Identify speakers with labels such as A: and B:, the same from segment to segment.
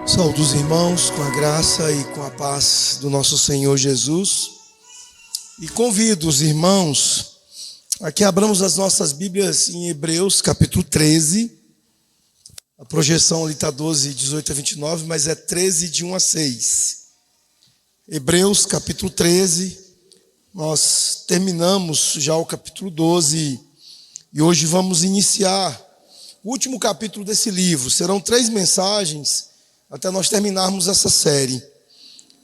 A: Saúdo os irmãos com a graça e com a paz do nosso Senhor Jesus. E convido os irmãos a que abramos as nossas Bíblias em Hebreus capítulo 13. A projeção ali está 12, 18 a 29, mas é 13 de 1 a 6. Hebreus capítulo 13. Nós terminamos já o capítulo 12 e hoje vamos iniciar o último capítulo desse livro. Serão 3 mensagens até nós terminarmos essa série.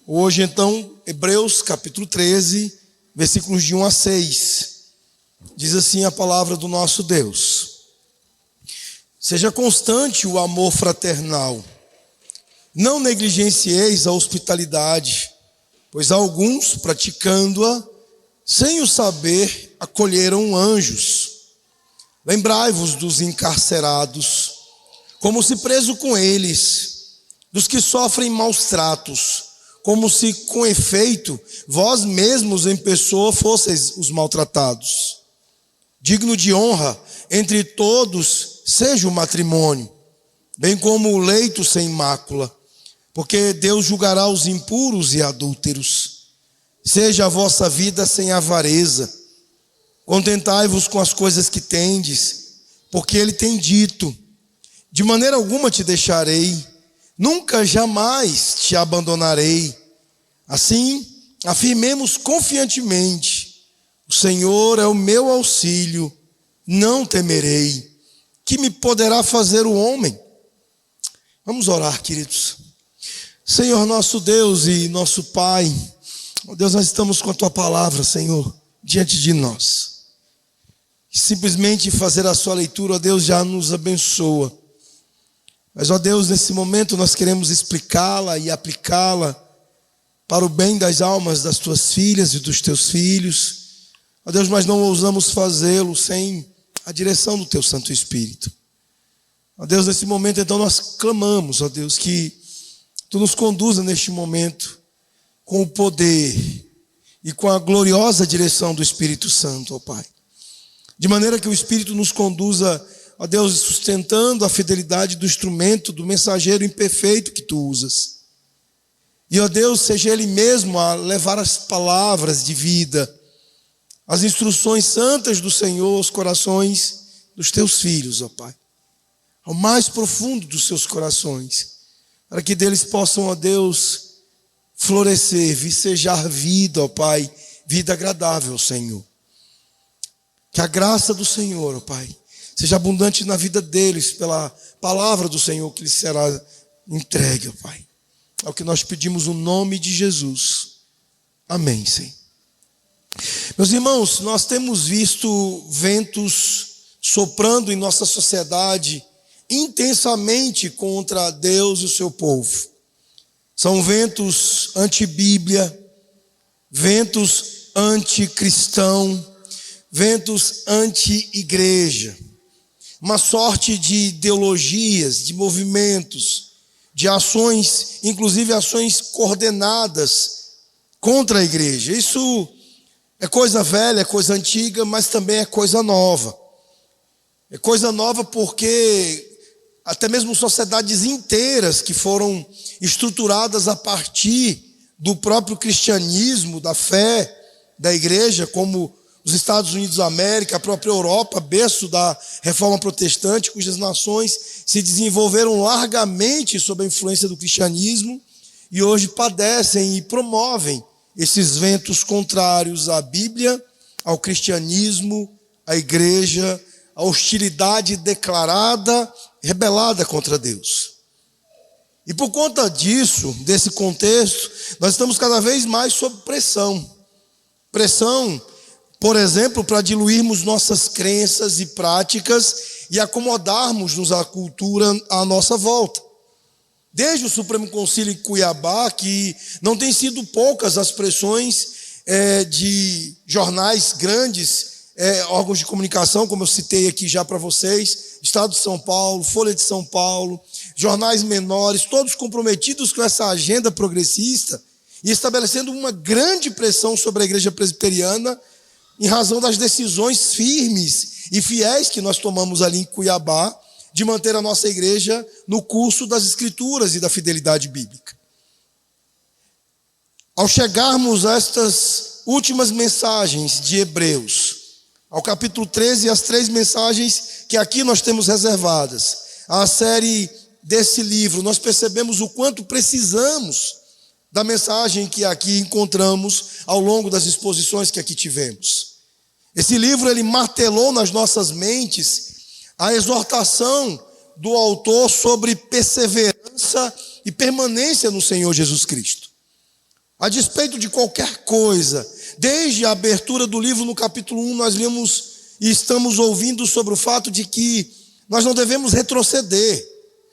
A: Hoje, então, Hebreus capítulo 13, versículos de 1 a 6. Diz assim a palavra do nosso Deus: Seja constante o amor fraternal. Não negligencieis a hospitalidade, pois alguns, praticando-a, sem o saber, acolheram anjos. Lembrai-vos dos encarcerados, como se preso com eles, dos que sofrem maus tratos, como se, com efeito, vós mesmos em pessoa fosseis os maltratados. Digno de honra entre todos seja o matrimônio, bem como o leito sem mácula, porque Deus julgará os impuros e adúlteros. Seja a vossa vida sem avareza. Contentai-vos com as coisas que tendes, porque Ele tem dito: de maneira alguma te deixarei, nunca jamais te abandonarei. Assim, afirmemos confiantemente: o Senhor é o meu auxílio, não temerei. Que me poderá fazer o homem? Vamos orar, queridos. Senhor nosso Deus e nosso Pai, ó Deus, nós estamos com a Tua palavra, Senhor, diante de nós. Simplesmente fazer a Sua leitura, ó Deus, já nos abençoa. Mas, ó Deus, nesse momento nós queremos explicá-la e aplicá-la para o bem das almas das Tuas filhas e dos Teus filhos. Ó Deus, mas não ousamos fazê-lo sem a direção do Teu Santo Espírito. Ó Deus, nesse momento então nós clamamos, ó Deus, que Tu nos conduza neste momento com o poder e com a gloriosa direção do Espírito Santo, ó Pai. De maneira que o Espírito nos conduza, ó Deus, sustentando a fidelidade do instrumento, do mensageiro imperfeito que Tu usas. E, ó Deus, seja Ele mesmo a levar as palavras de vida, as instruções santas do Senhor aos corações dos Teus filhos, ó Pai. Ao mais profundo dos seus corações, para que deles possam, ó Deus, florescer, vicejar vida, ó Pai, vida agradável ao Senhor. Que a graça do Senhor, ó Pai, seja abundante na vida deles, pela palavra do Senhor que lhes será entregue, ó Pai. É o que nós pedimos no nome de Jesus. Amém, Senhor. Meus irmãos, nós temos visto ventos soprando em nossa sociedade intensamente contra Deus e o seu povo. São ventos anti-Bíblia, ventos anticristão, ventos anti-igreja. Uma sorte de ideologias, de movimentos, de ações, inclusive ações coordenadas contra a igreja. Isso é coisa velha, é coisa antiga, mas também é coisa nova. É coisa nova porque até mesmo sociedades inteiras que foram estruturadas a partir do próprio cristianismo, da fé da igreja, como os Estados Unidos da América, a própria Europa, berço da reforma protestante, cujas nações se desenvolveram largamente sob a influência do cristianismo e hoje padecem e promovem esses ventos contrários à Bíblia, ao cristianismo, à igreja, à hostilidade declarada, rebelada contra Deus. E por conta disso, desse contexto, nós estamos cada vez mais sob pressão. Pressão, por exemplo, para diluirmos nossas crenças e práticas e acomodarmos-nos à cultura à nossa volta. Desde o Supremo Concílio em Cuiabá, que não tem sido poucas as pressões de jornais grandes, órgãos de comunicação, como eu citei aqui já para vocês, Estado de São Paulo, Folha de São Paulo, jornais menores, todos comprometidos com essa agenda progressista e estabelecendo uma grande pressão sobre a igreja presbiteriana em razão das decisões firmes e fiéis que nós tomamos ali em Cuiabá de manter a nossa igreja no curso das Escrituras e da fidelidade bíblica. Ao chegarmos a estas últimas mensagens de Hebreus, ao capítulo 13, as 3 mensagens que aqui nós temos reservadas, a série desse livro, nós percebemos o quanto precisamos da mensagem que aqui encontramos ao longo das exposições que aqui tivemos. Esse livro, ele martelou nas nossas mentes a exortação do autor sobre perseverança e permanência no Senhor Jesus Cristo. A despeito de qualquer coisa, desde a abertura do livro no capítulo 1, nós vimos e estamos ouvindo sobre o fato de que nós não devemos retroceder.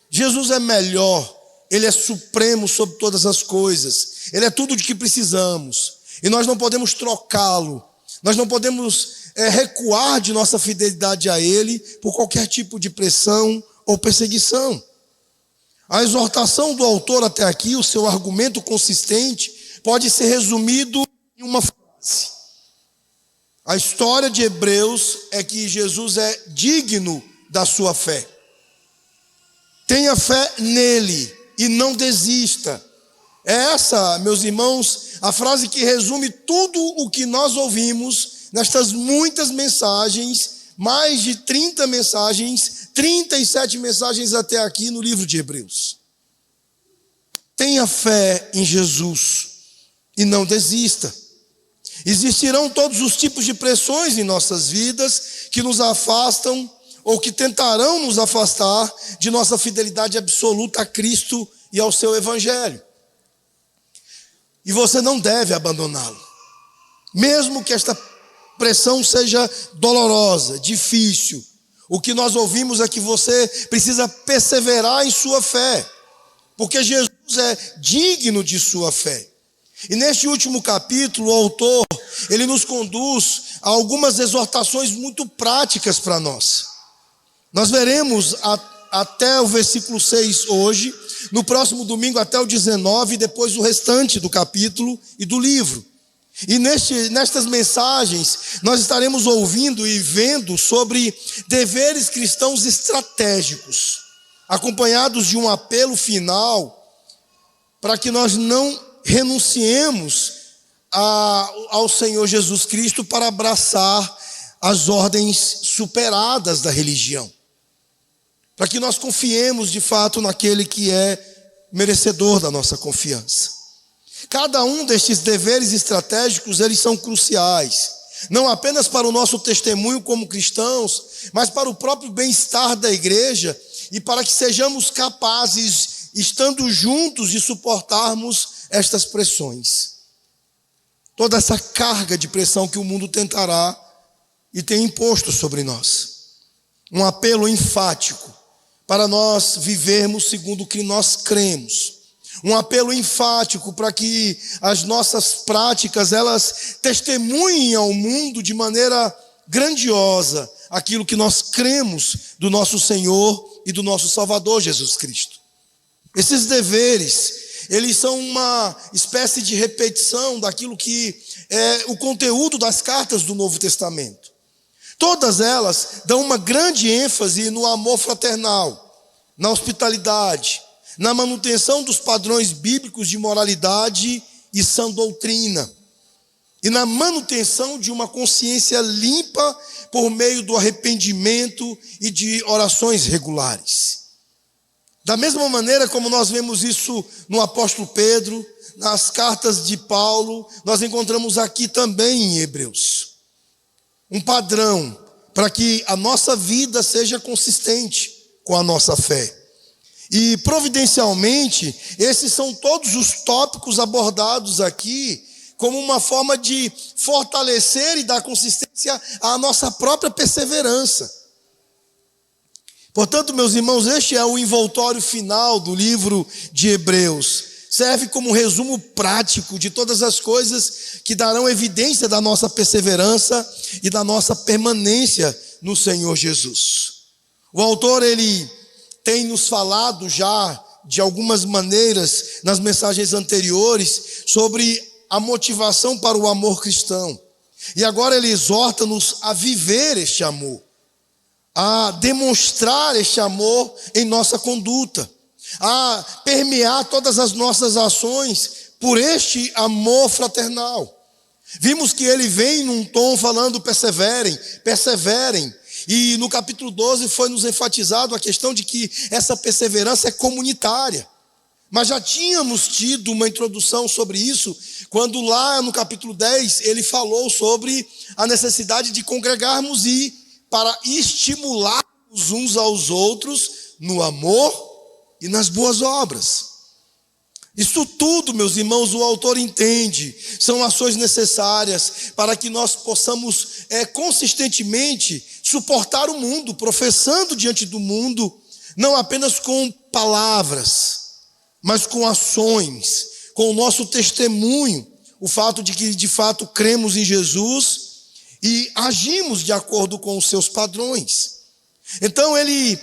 A: Jesus é melhor, Ele é supremo sobre todas as coisas, Ele é tudo de que precisamos, e nós não podemos trocá-lo, nós não podemos recuar de nossa fidelidade a Ele por qualquer tipo de pressão ou perseguição. A exortação do autor até aqui, o seu argumento consistente, pode ser resumido em uma frase. A história de Hebreus é que Jesus é digno da sua fé. Tenha fé nele e não desista. É essa, meus irmãos, a frase que resume tudo o que nós ouvimos nestas muitas mensagens, mais de 30 mensagens, 37 mensagens até aqui no livro de Hebreus. Tenha fé em Jesus e não desista. Existirão todos os tipos de pressões em nossas vidas que nos afastam ou que tentarão nos afastar de nossa fidelidade absoluta a Cristo e ao seu Evangelho. E você não deve abandoná-lo. Mesmo que esta pressão seja dolorosa, difícil, o que nós ouvimos é que você precisa perseverar em sua fé, porque Jesus é digno de sua fé. E neste último capítulo, o autor, ele nos conduz a algumas exortações muito práticas para nós. Nós veremos até o versículo 6 hoje, no próximo domingo até o 19, e depois o restante do capítulo e do livro. E nestas mensagens, nós estaremos ouvindo e vendo sobre deveres cristãos estratégicos, acompanhados de um apelo final, para que nós não renunciemos ao Senhor Jesus Cristo para abraçar as ordens superadas da religião. Para que nós confiemos de fato naquele que é merecedor da nossa confiança. Cada um destes deveres estratégicos, eles são cruciais, não apenas para o nosso testemunho como cristãos, mas para o próprio bem-estar da igreja e para que sejamos capazes, estando juntos, de suportarmos estas pressões. Toda essa carga de pressão que o mundo tentará e tem imposto sobre nós. Um apelo enfático para nós vivermos segundo o que nós cremos. Um apelo enfático para que as nossas práticas, elas testemunhem ao mundo de maneira grandiosa aquilo que nós cremos do nosso Senhor e do nosso Salvador Jesus Cristo. Esses deveres, eles são uma espécie de repetição daquilo que é o conteúdo das cartas do Novo Testamento. Todas elas dão uma grande ênfase no amor fraternal, na hospitalidade, na manutenção dos padrões bíblicos de moralidade e sã doutrina, e na manutenção de uma consciência limpa por meio do arrependimento e de orações regulares. Da mesma maneira como nós vemos isso no apóstolo Pedro, nas cartas de Paulo, nós encontramos aqui também em Hebreus. Um padrão para que a nossa vida seja consistente com a nossa fé. E providencialmente, esses são todos os tópicos abordados aqui como uma forma de fortalecer e dar consistência à nossa própria perseverança. Portanto, meus irmãos, este é o envoltório final do livro de Hebreus. Serve como resumo prático de todas as coisas que darão evidência da nossa perseverança e da nossa permanência no Senhor Jesus. O autor, ele tem nos falado já de algumas maneiras nas mensagens anteriores sobre a motivação para o amor cristão. E agora ele exorta-nos a viver este amor. a demonstrar este amor em nossa conduta, a permear todas as nossas ações por este amor fraternal. Vimos que ele vem num tom falando perseverem, perseverem. E no capítulo 12 foi nos enfatizado a questão de que essa perseverança é comunitária. Mas já tínhamos tido uma introdução sobre isso, quando lá no capítulo 10 ele falou sobre a necessidade de congregarmos e para estimular uns aos outros no amor e nas boas obras. Isso tudo, meus irmãos, o autor entende, são ações necessárias para que nós possamos consistentemente suportar o mundo, professando diante do mundo, não apenas com palavras, mas com ações, com o nosso testemunho, o fato de que de fato cremos em Jesus e agimos de acordo com os seus padrões. Então ele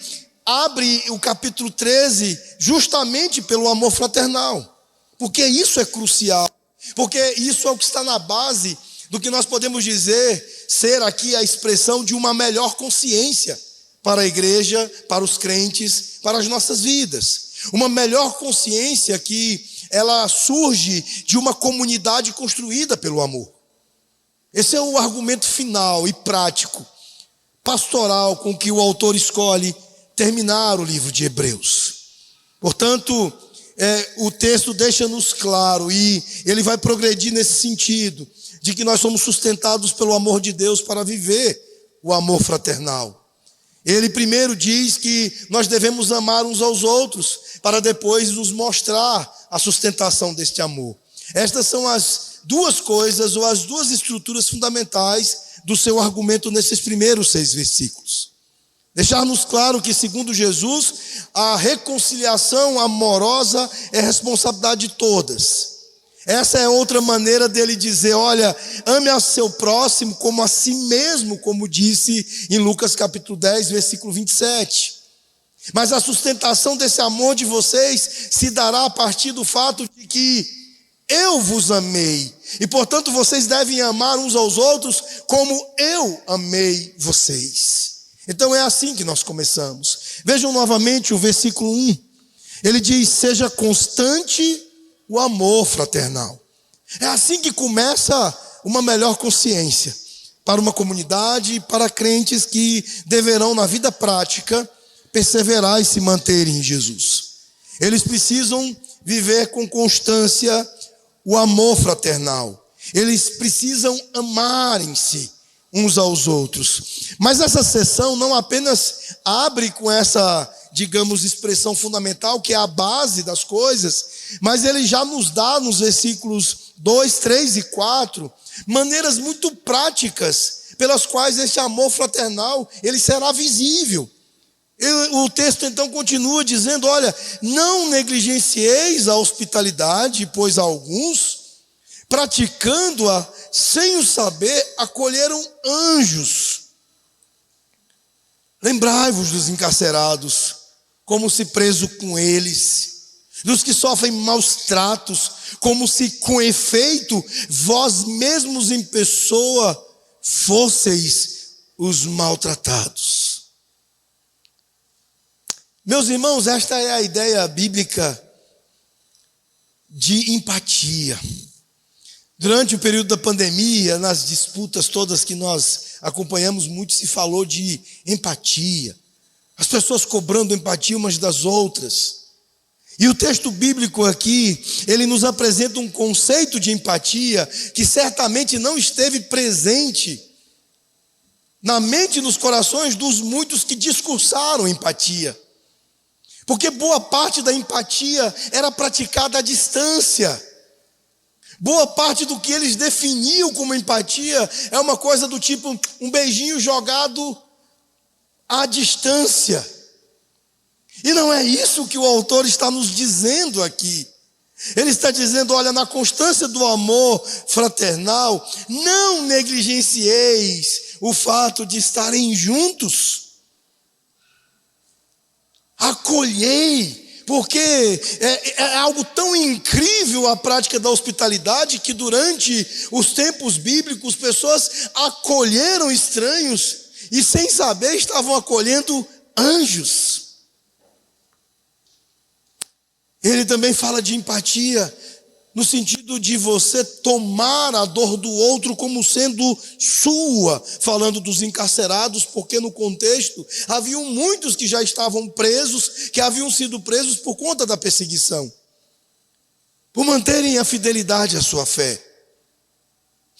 A: abre o capítulo 13 justamente pelo amor fraternal, porque isso é crucial, porque isso é o que está na base do que nós podemos dizer ser aqui a expressão de uma melhor consciência para a igreja, para os crentes, para as nossas vidas. Uma melhor consciência que ela surge de uma comunidade construída pelo amor. Esse é o argumento final e prático, pastoral, com que o autor escolhe terminar o livro de Hebreus. Portanto, o texto deixa-nos claro e ele vai progredir nesse sentido, de que nós somos sustentados pelo amor de Deus para viver o amor fraternal. Ele primeiro diz que nós devemos amar uns aos outros, para depois nos mostrar a sustentação deste amor. Estas são as duas coisas, ou as duas estruturas fundamentais do seu argumento nesses primeiros 6 versículos. Deixar-nos claro que, segundo Jesus, a reconciliação amorosa é responsabilidade de todas. Essa é outra maneira dele dizer, olha, ame a seu próximo como a si mesmo, como disse em Lucas capítulo 10, versículo 27. Mas a sustentação desse amor de vocês se dará a partir do fato de que eu vos amei. E, portanto, vocês devem amar uns aos outros como eu amei vocês. Então é assim que nós começamos. Vejam novamente o versículo 1. Ele diz, seja constante o amor fraternal. É assim que começa uma melhor consciência para uma comunidade e para crentes que deverão na vida prática perseverar e se manterem em Jesus. Eles precisam viver com constância o amor fraternal. Eles precisam amarem-se uns aos outros. Mas essa sessão não apenas abre com essa, digamos, expressão fundamental, que é a base das coisas, mas ele já nos dá nos versículos 2, 3 e 4, maneiras muito práticas pelas quais esse amor fraternal ele será visível. O texto então continua dizendo, olha, não negligencieis a hospitalidade, pois alguns, praticando-a sem o saber, acolheram anjos. Lembrai-vos dos encarcerados, como se preso com eles, dos que sofrem maus tratos, como se com efeito vós mesmos em pessoa fosseis os maltratados. Meus irmãos, esta é a ideia bíblica de empatia. Durante o período da pandemia, nas disputas todas que nós acompanhamos, muito se falou de empatia. As pessoas cobrando empatia umas das outras. E o texto bíblico aqui, ele nos apresenta um conceito de empatia que certamente não esteve presente na mente e nos corações dos muitos que discursaram empatia. Porque boa parte da empatia era praticada à distância. Boa parte do que eles definiam como empatia é uma coisa do tipo um beijinho jogado à distância. E não é isso que o autor está nos dizendo aqui. Ele está dizendo, olha, na constância do amor fraternal, não negligencieis o fato de estarem juntos. Acolhei, porque é algo tão incrível a prática da hospitalidade que durante os tempos bíblicos pessoas acolheram estranhos e sem saber estavam acolhendo anjos. Ele também fala de empatia, no sentido de você tomar a dor do outro como sendo sua, falando dos encarcerados, porque no contexto haviam muitos que já estavam presos, que haviam sido presos por conta da perseguição, por manterem a fidelidade à sua fé.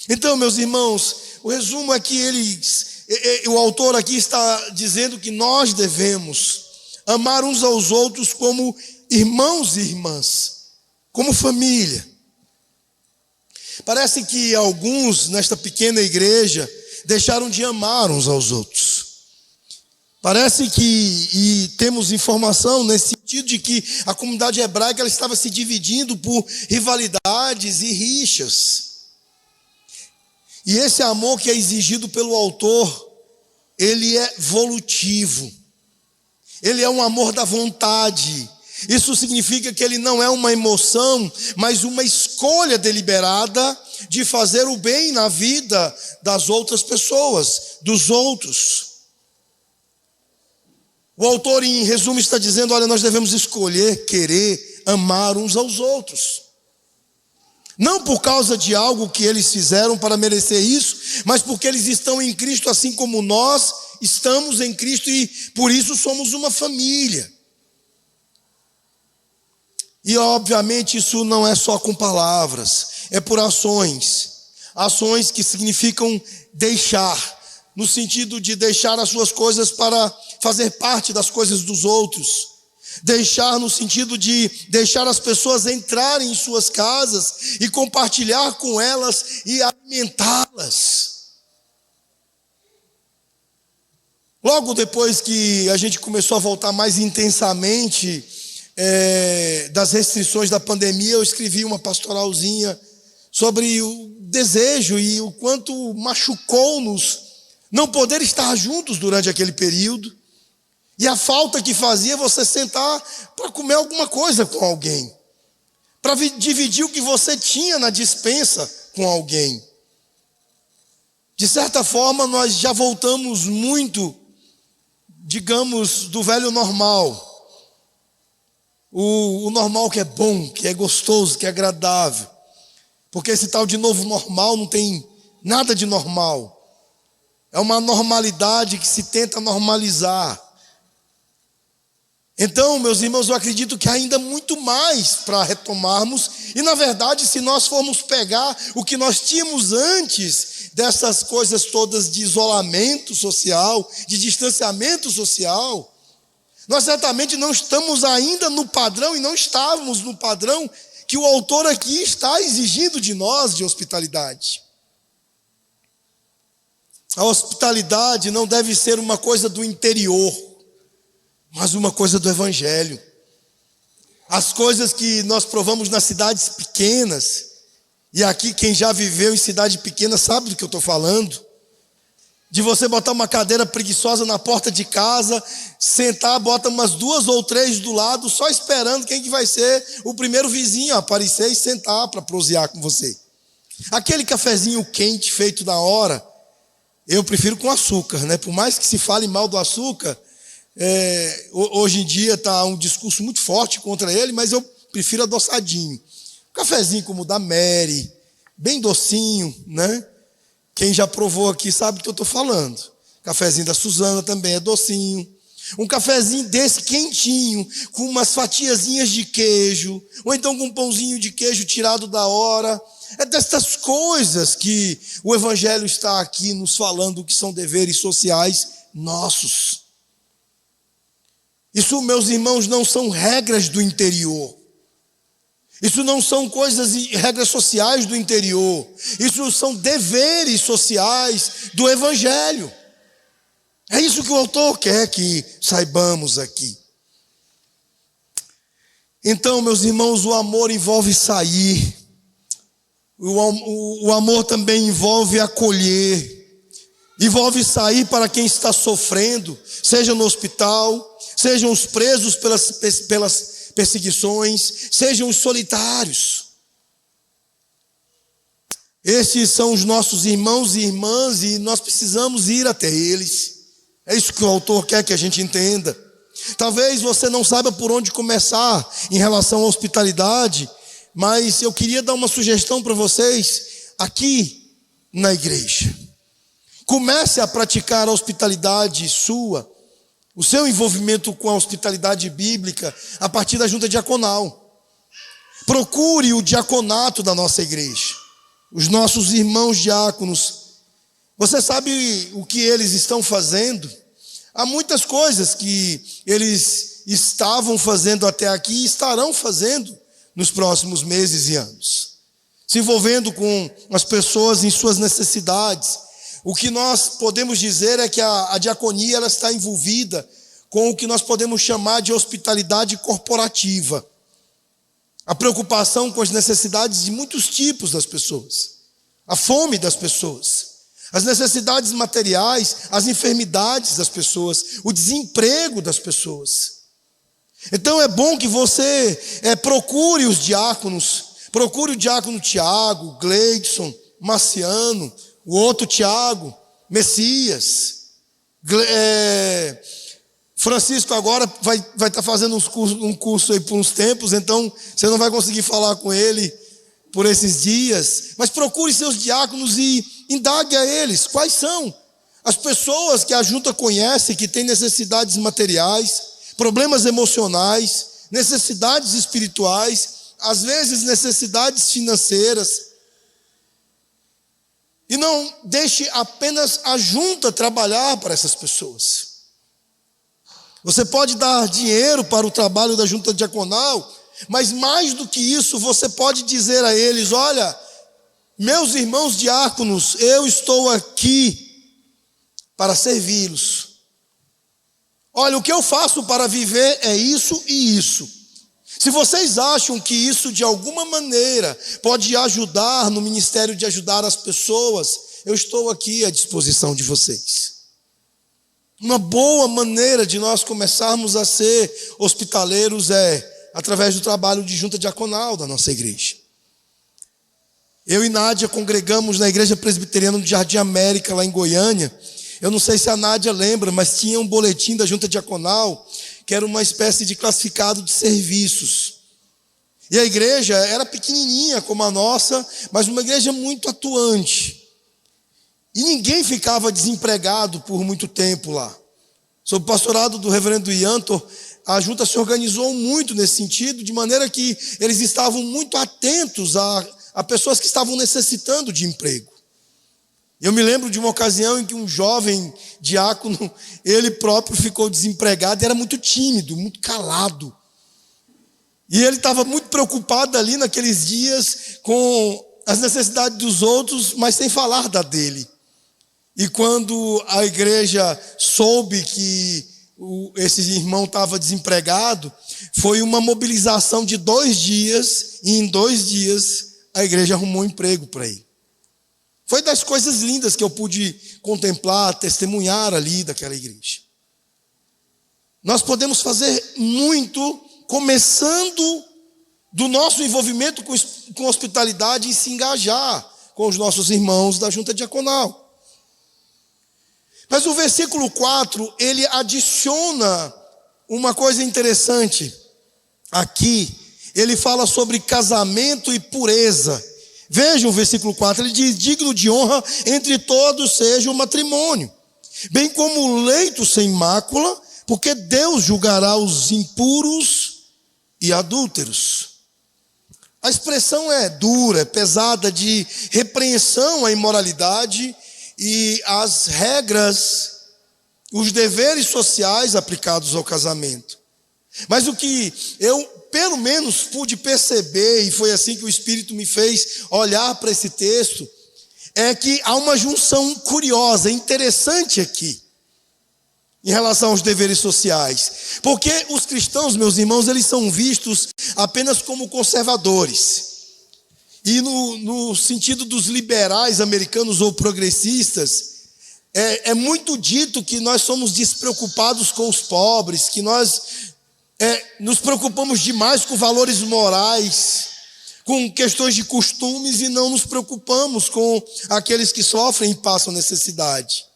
A: Então, meus irmãos, o resumo é que o autor aqui está dizendo que nós devemos amar uns aos outros como irmãos e irmãs, como família. Parece que alguns nesta pequena igreja deixaram de amar uns aos outros. Parece e temos informação nesse sentido de que a comunidade hebraica ela estava se dividindo por rivalidades e rixas. E esse amor que é exigido pelo autor, ele é volutivo. Ele é um amor da vontade. Isso significa que ele não é uma emoção, mas uma escolha deliberada de fazer o bem na vida das outras pessoas, dos outros. O autor, em resumo, está dizendo, olha, nós devemos escolher, querer, amar uns aos outros. Não por causa de algo que eles fizeram para merecer isso, mas porque eles estão em Cristo assim como nós estamos em Cristo e por isso somos uma família. E obviamente isso não é só com palavras, é por ações. Ações que significam deixar, no sentido de deixar as suas coisas para fazer parte das coisas dos outros. Deixar no sentido de deixar as pessoas entrarem em suas casas e compartilhar com elas e alimentá-las. Logo depois que a gente começou a voltar mais intensamente das restrições da pandemia, eu escrevi uma pastoralzinha sobre o desejo e o quanto machucou-nos não poder estar juntos durante aquele período. E a falta que fazia você sentar para comer alguma coisa com alguém, para dividir o que você tinha na despensa com alguém. De certa forma, nós já voltamos muito, digamos, do velho normal. O normal que é bom, que é gostoso, que é agradável. Porque esse tal de novo normal não tem nada de normal. É uma normalidade que se tenta normalizar. Então, meus irmãos, eu acredito que há ainda muito mais para retomarmos. E, na verdade, se nós formos pegar o que nós tínhamos antes dessas coisas todas de isolamento social, de distanciamento social, nós certamente não estamos ainda no padrão e não estávamos no padrão que o autor aqui está exigindo de nós de hospitalidade. A hospitalidade não deve ser uma coisa do interior, mas uma coisa do evangelho. As coisas que nós provamos nas cidades pequenas, e aqui quem já viveu em cidade pequena sabe do que eu estou falando, de você botar uma cadeira preguiçosa na porta de casa, sentar, bota umas 2 ou 3 do lado, só esperando quem que vai ser o primeiro vizinho a aparecer e sentar para prosear com você. Aquele cafezinho quente feito na hora, eu prefiro com açúcar, né? Por mais que se fale mal do açúcar, hoje em dia está um discurso muito forte contra ele, mas eu prefiro adoçadinho. Um cafezinho como o da Mary, bem docinho, né? Quem já provou aqui sabe do que eu estou falando. Cafezinho da Suzana também é docinho. Um cafezinho desse quentinho, com umas fatiazinhas de queijo, ou então com um pãozinho de queijo tirado da hora. É dessas coisas que o Evangelho está aqui nos falando que são deveres sociais nossos. Isso, meus irmãos, não são regras do interior. Isso não são coisas e regras sociais do interior. Isso são deveres sociais do Evangelho. É isso que o autor quer que saibamos aqui. Então, meus irmãos, o amor envolve sair. O amor também envolve acolher. Envolve sair para quem está sofrendo, seja no hospital, sejam os presos pelas perseguições, sejam os solitários. Esses são os nossos irmãos e irmãs e nós precisamos ir até eles. É isso que o autor quer que a gente entenda. Talvez você não saiba por onde começar em relação à hospitalidade, mas eu queria dar uma sugestão para vocês aqui na igreja. Comece a praticar a hospitalidade sua, o seu envolvimento com a hospitalidade bíblica a partir da junta diaconal. Procure o diaconato da nossa igreja, os nossos irmãos diáconos. Você sabe o que eles estão fazendo? Há muitas coisas que eles estavam fazendo até aqui e estarão fazendo nos próximos meses e anos. Se envolvendo com as pessoas em suas necessidades. O que nós podemos dizer é que a diaconia ela está envolvida com o que nós podemos chamar de hospitalidade corporativa. A preocupação com as necessidades de muitos tipos das pessoas. A fome das pessoas. As necessidades materiais, as enfermidades das pessoas, o desemprego das pessoas. Então é bom que você procure os diáconos, procure o diácono Tiago, Gleidson, Marciano, o outro Tiago, Messias. Francisco agora vai estar fazendo um curso aí por uns tempos, então você não vai conseguir falar com ele por esses dias, mas procure seus diáconos e indague a eles quais são as pessoas que a junta conhece, que têm necessidades materiais, problemas emocionais, necessidades espirituais, às vezes necessidades financeiras. E não deixe apenas a junta trabalhar para essas pessoas. Você pode dar dinheiro para o trabalho da junta diaconal, mas mais do que isso, você pode dizer a eles: olha, meus irmãos diáconos, eu estou aqui para servi-los. Olha, o que eu faço para viver é isso e isso. Se vocês acham que isso de alguma maneira pode ajudar no ministério de ajudar as pessoas, eu estou aqui à disposição de vocês. Uma boa maneira de nós começarmos a ser hospitaleiros é através do trabalho de junta diaconal da nossa igreja. Eu e Nádia congregamos na igreja presbiteriana do Jardim América, lá em Goiânia. Eu não sei se a Nádia lembra, mas tinha um boletim da junta diaconal, que era uma espécie de classificado de serviços. E a igreja era pequenininha como a nossa, mas uma igreja muito atuante. E ninguém ficava desempregado por muito tempo lá. Sob o pastorado do reverendo Iantor, a junta se organizou muito nesse sentido, de maneira que eles estavam muito atentos a pessoas que estavam necessitando de emprego. Eu me lembro de uma ocasião em que um jovem diácono, ele próprio ficou desempregado, e era muito tímido, muito calado. E ele estava muito preocupado ali naqueles dias com as necessidades dos outros, mas sem falar da dele. E quando a igreja soube que esse irmão estava desempregado, foi uma mobilização de 2 dias, e em 2 dias a igreja arrumou um emprego para ele. Foi das coisas lindas que eu pude contemplar, testemunhar ali daquela igreja. Nós podemos fazer muito, começando do nosso envolvimento com hospitalidade e se engajar com os nossos irmãos da junta diaconal. Mas o versículo 4, ele adiciona uma coisa interessante. Aqui, ele fala sobre casamento e pureza. Vejam o versículo 4, ele diz: digno de honra entre todos seja o matrimônio, bem como o leito sem mácula, porque Deus julgará os impuros e adúlteros. A expressão é dura, é pesada, de repreensão à imoralidade e as regras, os deveres sociais aplicados ao casamento. Mas o que eu, pelo menos, pude perceber, e foi assim que o Espírito me fez olhar para esse texto, é que há uma junção curiosa, interessante aqui, em relação aos deveres sociais. Porque os cristãos, meus irmãos, eles são vistos apenas como conservadores. E no sentido dos liberais americanos ou progressistas, é muito dito que nós somos despreocupados com os pobres, que nós nos preocupamos demais com valores morais, com questões de costumes, e não nos preocupamos com aqueles que sofrem e passam necessidade.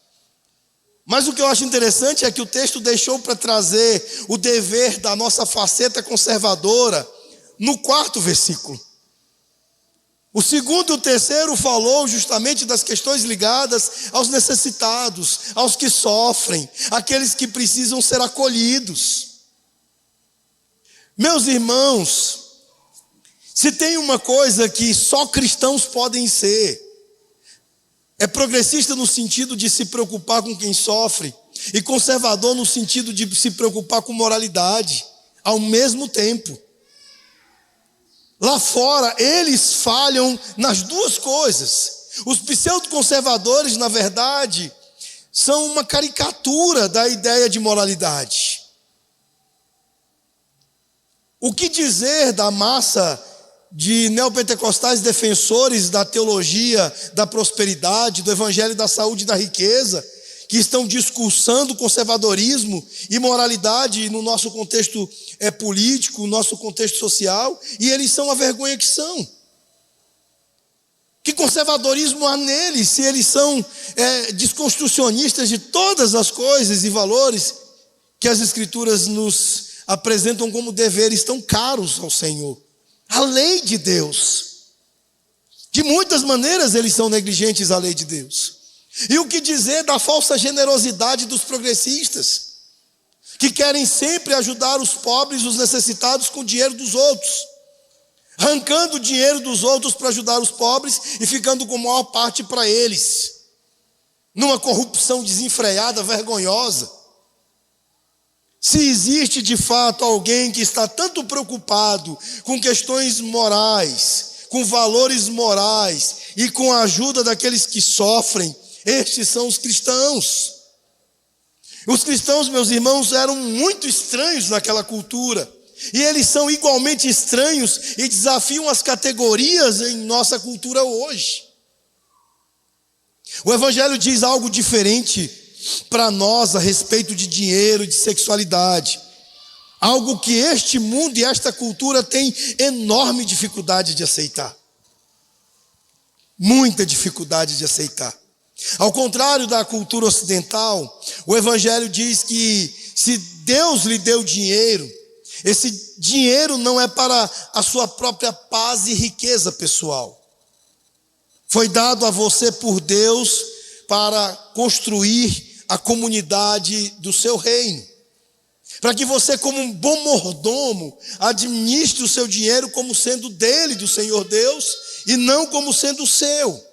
A: Mas o que eu acho interessante é que o texto deixou para trazer o dever da nossa faceta conservadora no 4º versículo. O 2º e o 3º falou justamente das questões ligadas aos necessitados, aos que sofrem, aqueles que precisam ser acolhidos. Meus irmãos, se tem uma coisa que só cristãos podem ser, é progressista no sentido de se preocupar com quem sofre e conservador no sentido de se preocupar com moralidade ao mesmo tempo. Lá fora, eles falham nas duas coisas. Os pseudo-conservadores, na verdade, são uma caricatura da ideia de moralidade. O que dizer da massa de neopentecostais defensores da teologia da prosperidade, do evangelho da saúde e da riqueza, que estão discursando conservadorismo e moralidade no nosso contexto político, no nosso contexto social, e eles são a vergonha que são. Que conservadorismo há neles, se eles são desconstrucionistas de todas as coisas e valores que as Escrituras nos apresentam como deveres tão caros ao Senhor? A lei de Deus. De muitas maneiras eles são negligentes à lei de Deus. E o que dizer da falsa generosidade dos progressistas, que querem sempre ajudar os pobres, os necessitados com o dinheiro dos outros, arrancando o dinheiro dos outros para ajudar os pobres e ficando com a maior parte para eles, numa corrupção desenfreada, vergonhosa. Se existe de fato alguém que está tanto preocupado com questões morais, com valores morais e com a ajuda daqueles que sofrem, estes são os cristãos. Os cristãos, meus irmãos, eram muito estranhos naquela cultura. E eles são igualmente estranhos e desafiam as categorias em nossa cultura hoje. O Evangelho diz algo diferente para nós a respeito de dinheiro e de sexualidade. Algo que este mundo e esta cultura têm enorme dificuldade de aceitar. Muita dificuldade de aceitar. Ao contrário da cultura ocidental, o Evangelho diz que se Deus lhe deu dinheiro, esse dinheiro não é para a sua própria paz e riqueza pessoal. Foi dado a você por Deus para construir a comunidade do seu reino. Para que você, como um bom mordomo, administre o seu dinheiro como sendo dele, do Senhor Deus, e não como sendo seu.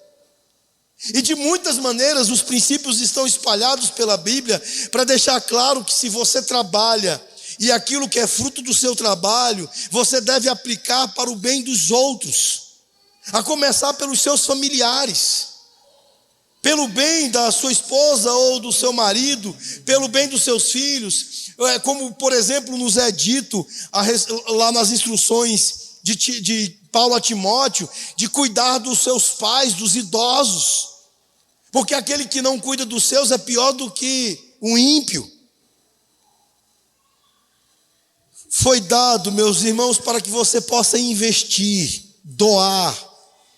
A: E de muitas maneiras os princípios estão espalhados pela Bíblia para deixar claro que se você trabalha e aquilo que é fruto do seu trabalho, você deve aplicar para o bem dos outros, a começar pelos seus familiares, pelo bem da sua esposa ou do seu marido, pelo bem dos seus filhos, como por exemplo nos é dito lá nas instruções de Paulo a Timóteo, de cuidar dos seus pais, dos idosos, porque aquele que não cuida dos seus é pior do que um ímpio. Foi dado, meus irmãos, para que você possa investir, doar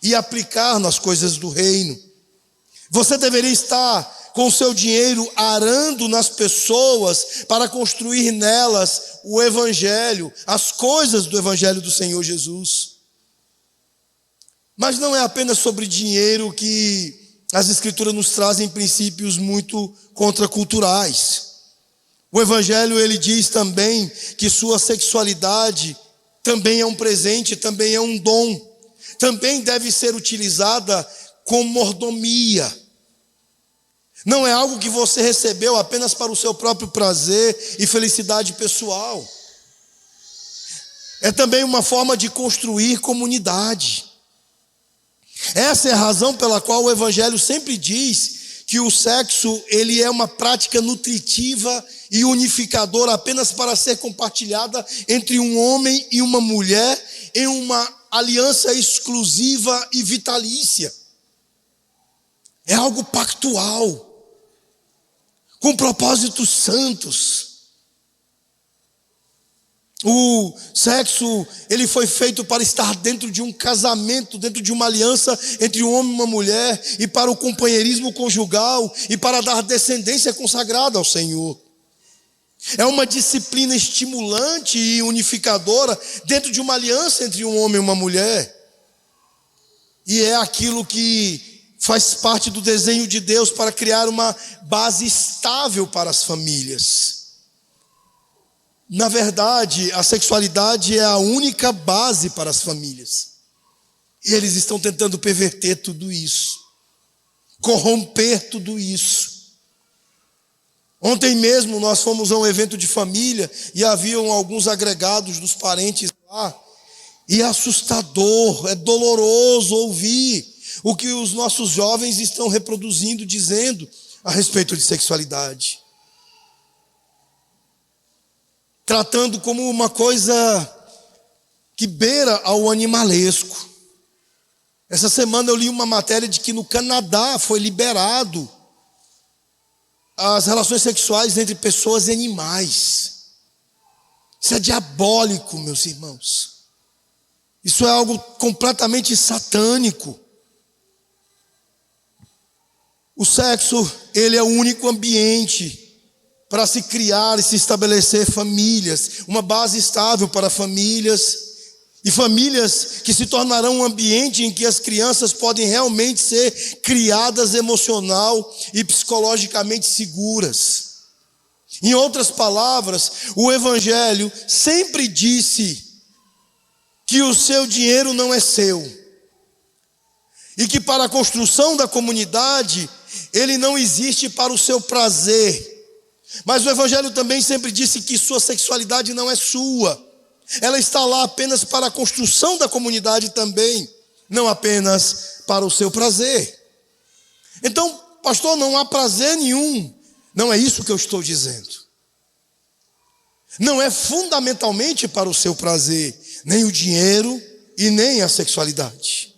A: e aplicar nas coisas do reino. Você deveria estar com o seu dinheiro arando nas pessoas para construir nelas o Evangelho, as coisas do Evangelho do Senhor Jesus. Mas não é apenas sobre dinheiro que as Escrituras nos trazem princípios muito contraculturais. O Evangelho, ele diz também que sua sexualidade também é um presente, também é um dom. Também deve ser utilizada com mordomia. Não é algo que você recebeu apenas para o seu próprio prazer e felicidade pessoal. É também uma forma de construir comunidade. Essa é a razão pela qual o Evangelho sempre diz que o sexo, ele é uma prática nutritiva e unificadora apenas para ser compartilhada entre um homem e uma mulher em uma aliança exclusiva e vitalícia. É algo pactual, com propósitos santos. O sexo, ele foi feito para estar dentro de um casamento, dentro de uma aliança entre um homem e uma mulher, e para o companheirismo conjugal, e para dar descendência consagrada ao Senhor. É uma disciplina estimulante e unificadora dentro de uma aliança entre um homem e uma mulher. E é aquilo que faz parte do desenho de Deus para criar uma base estável para as famílias. Na verdade, a sexualidade é a única base para as famílias. E eles estão tentando perverter tudo isso, corromper tudo isso. Ontem mesmo nós fomos a um evento de família e haviam alguns agregados dos parentes lá. E é assustador, é doloroso ouvir o que os nossos jovens estão reproduzindo, dizendo a respeito de sexualidade. Tratando como uma coisa que beira ao animalesco. Essa semana eu li uma matéria de que no Canadá foi liberado as relações sexuais entre pessoas e animais. Isso é diabólico, meus irmãos. Isso é algo completamente satânico. O sexo, ele é o único ambiente para se criar e se estabelecer famílias, uma base estável para famílias, e famílias que se tornarão um ambiente em que as crianças podem realmente ser criadas emocional e psicologicamente seguras. Em outras palavras, o Evangelho sempre disse que o seu dinheiro não é seu, e que para a construção da comunidade, ele não existe para o seu prazer. Mas o Evangelho também sempre disse que sua sexualidade não é sua. Ela está lá apenas para a construção da comunidade também, não apenas para o seu prazer. Então, pastor, não há prazer nenhum. Não é isso que eu estou dizendo. Não é fundamentalmente para o seu prazer, nem o dinheiro e nem a sexualidade.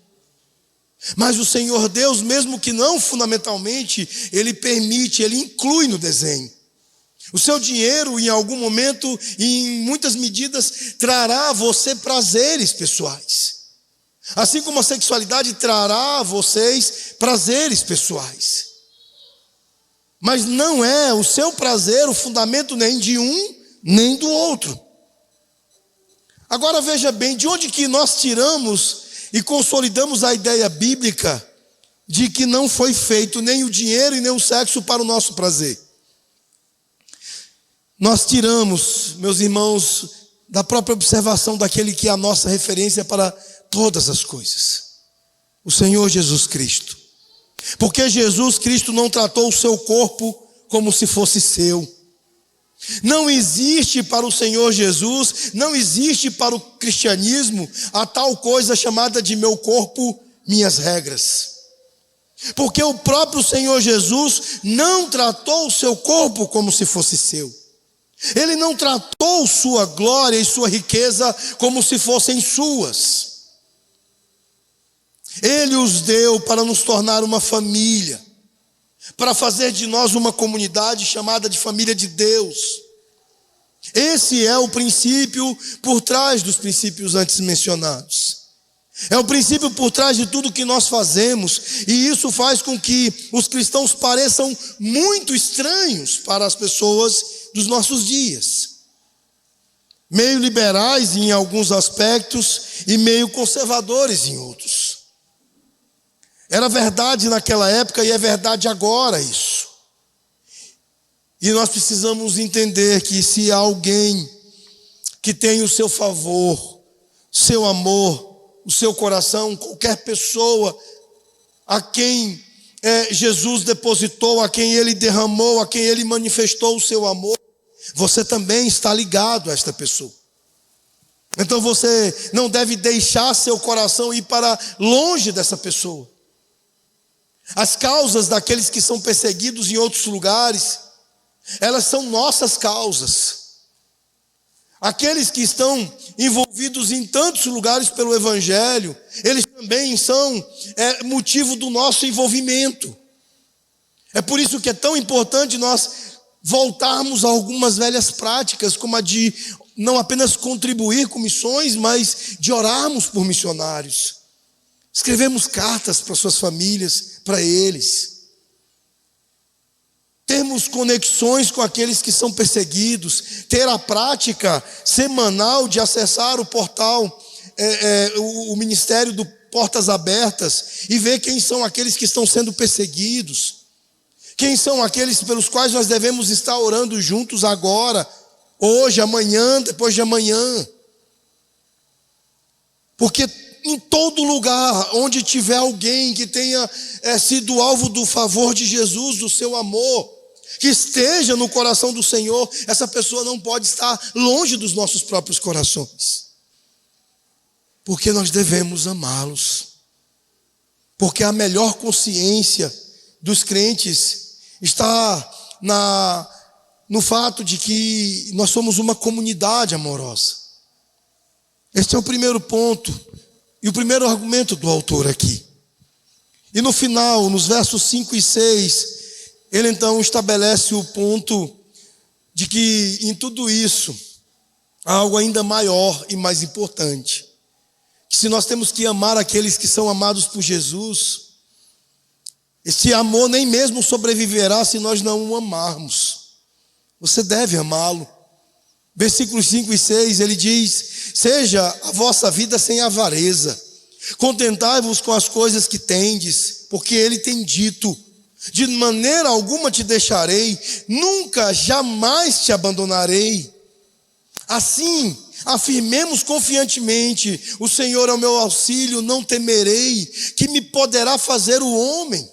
A: Mas o Senhor Deus, mesmo que não fundamentalmente, Ele permite, Ele inclui no desenho. O seu dinheiro, em algum momento, em muitas medidas, trará a você prazeres pessoais. Assim como a sexualidade trará a vocês prazeres pessoais. Mas não é o seu prazer o fundamento nem de um, nem do outro. Agora veja bem, de onde que nós tiramos e consolidamos a ideia bíblica de que não foi feito nem o dinheiro e nem o sexo para o nosso prazer? Nós tiramos, meus irmãos, da própria observação daquele que é a nossa referência para todas as coisas, o Senhor Jesus Cristo. Porque Jesus Cristo não tratou o seu corpo como se fosse seu. Não existe para o Senhor Jesus, não existe para o cristianismo a tal coisa chamada de meu corpo, minhas regras. Porque o próprio Senhor Jesus não tratou o seu corpo como se fosse seu. Ele não tratou sua glória e sua riqueza como se fossem suas. Ele os deu para nos tornar uma família, para fazer de nós uma comunidade chamada de família de Deus. Esse é o princípio por trás dos princípios antes mencionados. É o princípio por trás de tudo que nós fazemos, e isso faz com que os cristãos pareçam muito estranhos para as pessoas dos nossos dias. Meio liberais em alguns aspectos e meio conservadores em outros. Era verdade naquela época e é verdade agora isso. E nós precisamos entender que se há alguém que tem o seu favor, seu amor, o seu coração, qualquer pessoa a quem Jesus depositou, a quem Ele derramou, a quem Ele manifestou o seu amor, você também está ligado a esta pessoa. Então você não deve deixar seu coração ir para longe dessa pessoa. As causas daqueles que são perseguidos em outros lugares, elas são nossas causas. Aqueles que estão envolvidos em tantos lugares pelo Evangelho, eles também são motivo do nosso envolvimento. É por isso que é tão importante nós voltarmos a algumas velhas práticas, como a de não apenas contribuir com missões, mas de orarmos por missionários. Escrevemos cartas para suas famílias, para eles. Termos conexões com aqueles que são perseguidos. Ter a prática semanal de acessar o portal, o ministério do Portas Abertas, e ver quem são aqueles que estão sendo perseguidos. Quem são aqueles pelos quais nós devemos estar orando juntos agora, hoje, amanhã, depois de amanhã. Porque em todo lugar onde tiver alguém que tenha sido alvo do favor de Jesus, do seu amor, que esteja no coração do Senhor, essa pessoa não pode estar longe dos nossos próprios corações. Porque nós devemos amá-los. Porque a melhor consciência dos crentes está no fato de que nós somos uma comunidade amorosa. Este é o primeiro ponto e o primeiro argumento do autor aqui. E no final, nos versos 5 e 6, ele então estabelece o ponto de que em tudo isso há algo ainda maior e mais importante. Que se nós temos que amar aqueles que são amados por Jesus, esse amor nem mesmo sobreviverá se nós não o amarmos. Você deve amá-lo. Versículos 5 e 6, ele diz: seja a vossa vida sem avareza, contentai-vos com as coisas que tendes, porque ele tem dito: de maneira alguma te deixarei, nunca, jamais te abandonarei. Assim, afirmemos confiantemente: o Senhor é o meu auxílio, não temerei, que me poderá fazer o homem.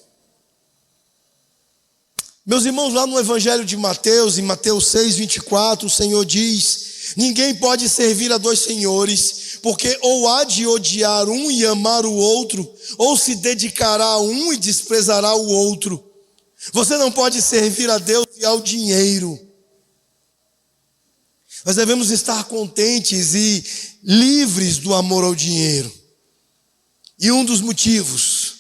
A: Meus irmãos, lá no Evangelho de Mateus, em Mateus 6, 24, o Senhor diz: ninguém pode servir a dois senhores, porque ou há de odiar um e amar o outro, ou se dedicará a um e desprezará o outro. Você não pode servir a Deus e ao dinheiro. Nós devemos estar contentes e livres do amor ao dinheiro. E um dos motivos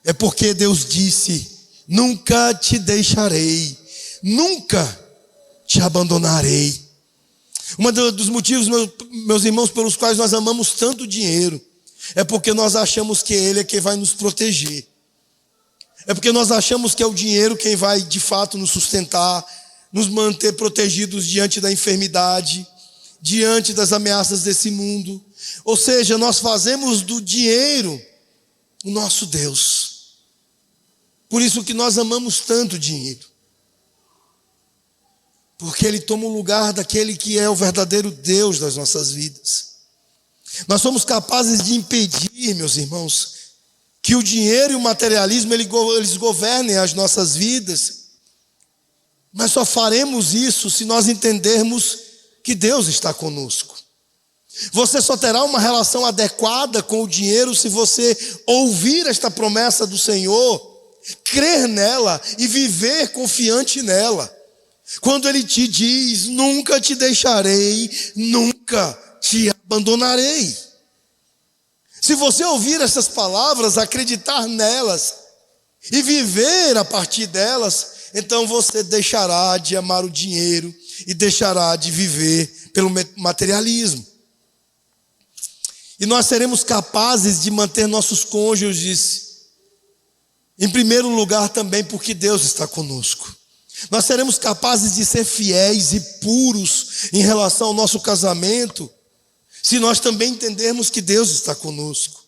A: é porque Deus disse: nunca te deixarei, nunca te abandonarei. Um dos motivos, meus irmãos, pelos quais nós amamos tanto o dinheiro, é porque nós achamos que ele é quem vai nos proteger. É porque nós achamos que é o dinheiro quem vai de fato nos sustentar, nos manter protegidos diante da enfermidade, diante das ameaças desse mundo. Ou seja, nós fazemos do dinheiro o nosso Deus. Por isso que nós amamos tanto o dinheiro. Porque ele toma o lugar daquele que é o verdadeiro Deus das nossas vidas. Nós somos capazes de impedir, meus irmãos, que o dinheiro e o materialismo eles governem as nossas vidas. Mas só faremos isso se nós entendermos que Deus está conosco. Você só terá uma relação adequada com o dinheiro se você ouvir esta promessa do Senhor, crer nela e viver confiante nela. Quando ele te diz: nunca te deixarei, nunca te abandonarei. Se você ouvir essas palavras, acreditar nelas e viver a partir delas, então você deixará de amar o dinheiro e deixará de viver pelo materialismo. E nós seremos capazes de manter nossos cônjuges em primeiro lugar também porque Deus está conosco. Nós seremos capazes de ser fiéis e puros em relação ao nosso casamento se nós também entendermos que Deus está conosco.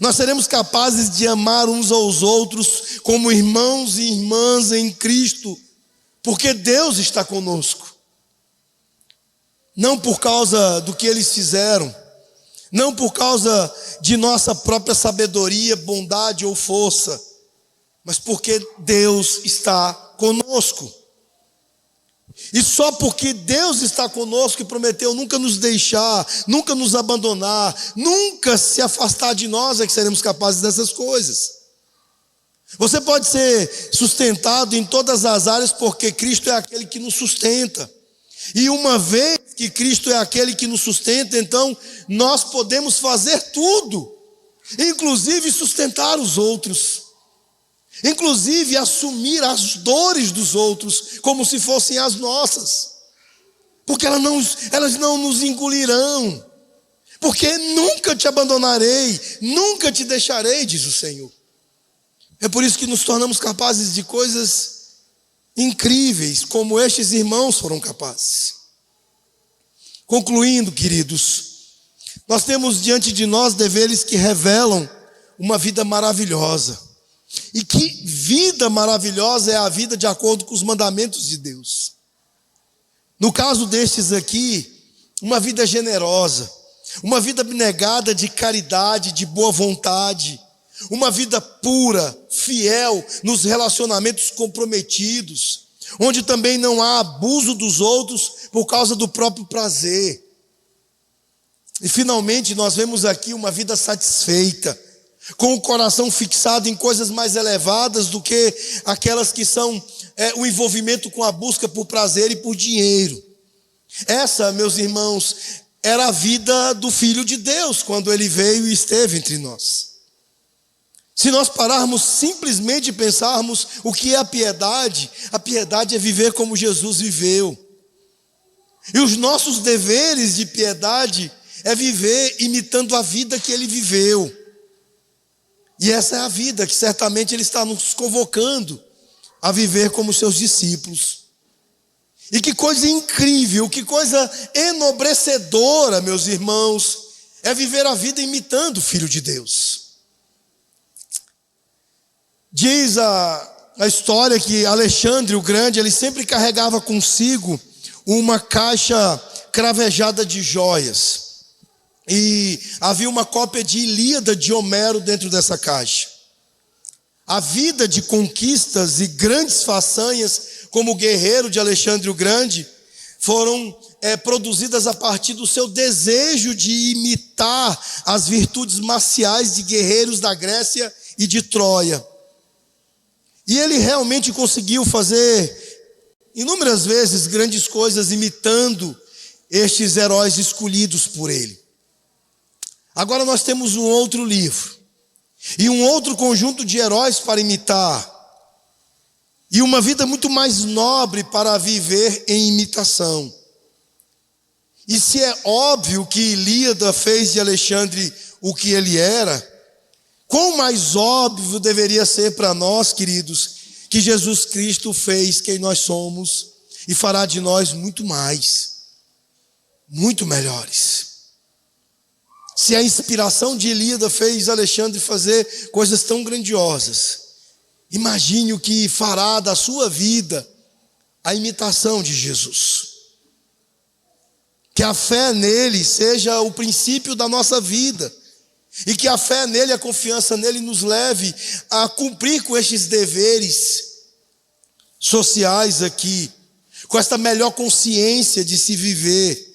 A: Nós seremos capazes de amar uns aos outros como irmãos e irmãs em Cristo, porque Deus está conosco. Não por causa do que eles fizeram, não por causa de nossa própria sabedoria, bondade ou força, mas porque Deus está conosco. E só porque Deus está conosco e prometeu nunca nos deixar, nunca nos abandonar, nunca se afastar de nós, é que seremos capazes dessas coisas. Você pode ser sustentado em todas as áreas porque Cristo é aquele que nos sustenta. E uma vez que Cristo é aquele que nos sustenta, então nós podemos fazer tudo, inclusive sustentar os outros. inclusive assumir as dores dos outros como se fossem as nossas, porque elas não nos engolirão, porque nunca te abandonarei, nunca te deixarei, diz o Senhor. É por isso que nos tornamos capazes de coisas incríveis, como estes irmãos foram capazes. Concluindo, queridos, nós temos diante de nós deveres que revelam uma vida maravilhosa. E que vida maravilhosa é a vida de acordo com os mandamentos de Deus. No caso destes aqui, uma vida generosa, uma vida abnegada de caridade, de boa vontade, uma vida pura, fiel nos relacionamentos comprometidos, onde também não há abuso dos outros por causa do próprio prazer. E finalmente nós vemos aqui uma vida satisfeita, com o coração fixado em coisas mais elevadas do que aquelas que são o envolvimento com a busca por prazer e por dinheiro. Essa, meus irmãos, era a vida do Filho de Deus quando ele veio e esteve entre nós. Se nós pararmos simplesmente e pensarmos o que é a piedade é viver como Jesus viveu. E os nossos deveres de piedade é viver imitando a vida que ele viveu. E essa é a vida que certamente ele está nos convocando a viver como seus discípulos. E que coisa incrível, que coisa enobrecedora, meus irmãos, é viver a vida imitando o Filho de Deus. Diz a história que Alexandre o Grande, ele sempre carregava consigo uma caixa cravejada de joias. E havia uma cópia de Ilíada de Homero dentro dessa caixa. A vida de conquistas e grandes façanhas como guerreiro de Alexandre o Grande foram produzidas a partir do seu desejo de imitar as virtudes marciais de guerreiros da Grécia e de Troia. E ele realmente conseguiu fazer inúmeras vezes grandes coisas imitando estes heróis escolhidos por ele. Agora nós temos um outro livro e um outro conjunto de heróis para imitar e uma vida muito mais nobre para viver em imitação. E se é óbvio que Ilíada fez de Alexandre o que ele era, quão mais óbvio deveria ser para nós, queridos, que Jesus Cristo fez quem nós somos e fará de nós muito mais, muito melhores. Se a inspiração de Ilíada fez Alexandre fazer coisas tão grandiosas, imagine o que fará da sua vida a imitação de Jesus. Que a fé nele seja o princípio da nossa vida. E que a fé nele, a confiança nele nos leve a cumprir com estes deveres sociais aqui. Com esta melhor consciência de se viver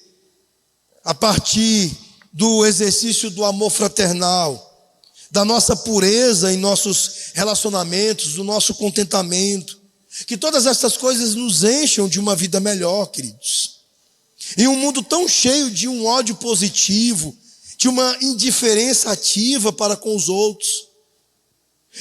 A: a partir do exercício do amor fraternal, da nossa pureza em nossos relacionamentos, do nosso contentamento. Que todas essas coisas nos encham de uma vida melhor, queridos. Em um mundo tão cheio de um ódio positivo, de uma indiferença ativa para com os outros,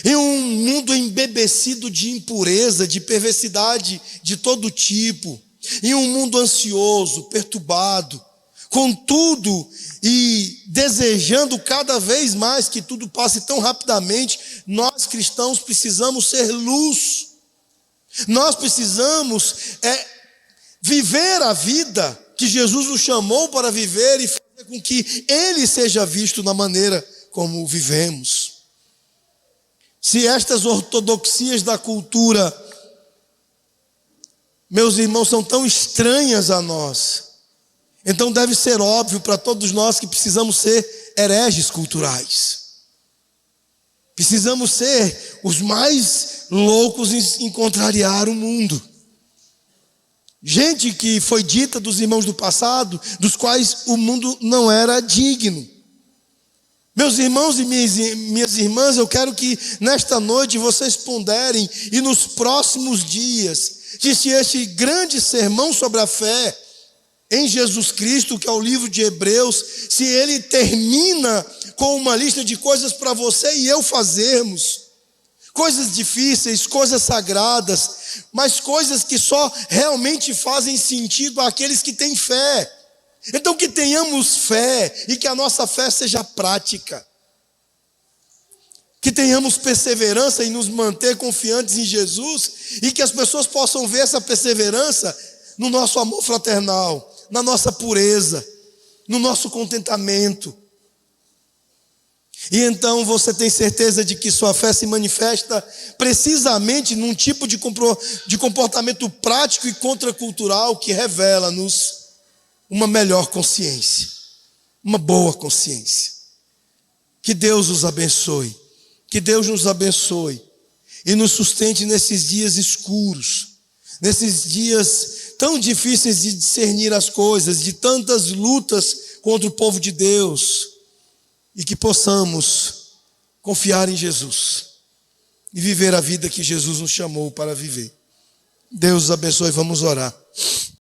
A: em um mundo embebecido de impureza, de perversidade de todo tipo, em um mundo ansioso, perturbado, com tudo e desejando cada vez mais que tudo passe tão rapidamente, nós cristãos precisamos ser luz. Nós precisamos viver a vida que Jesus nos chamou para viver e fazer com que Ele seja visto na maneira como vivemos. Se estas ortodoxias da cultura, meus irmãos, são tão estranhas a nós, então deve ser óbvio para todos nós que precisamos ser hereges culturais. Precisamos ser os mais loucos em contrariar o mundo. Gente que foi dita dos irmãos do passado, dos quais o mundo não era digno. Meus irmãos e minhas irmãs, eu quero que nesta noite vocês ponderem e nos próximos dias, que se este grande sermão sobre a fé em Jesus Cristo, que é o livro de Hebreus, se ele termina com uma lista de coisas para você e eu fazermos, coisas difíceis, coisas sagradas, mas coisas que só realmente fazem sentido àqueles que têm fé. Então que tenhamos fé e que a nossa fé seja prática. Que tenhamos perseverança em nos manter confiantes em Jesus e que as pessoas possam ver essa perseverança no nosso amor fraternal, na nossa pureza, no nosso contentamento. E então você tem certeza de que sua fé se manifesta precisamente num tipo de comportamento prático e contracultural que revela-nos uma melhor consciência, uma boa consciência. Que Deus os abençoe, que Deus nos abençoe e nos sustente nesses dias escuros, nesses dias tão difíceis de discernir as coisas, de tantas lutas contra o povo de Deus, e que possamos confiar em Jesus e viver a vida que Jesus nos chamou para viver. Deus os abençoe, vamos orar.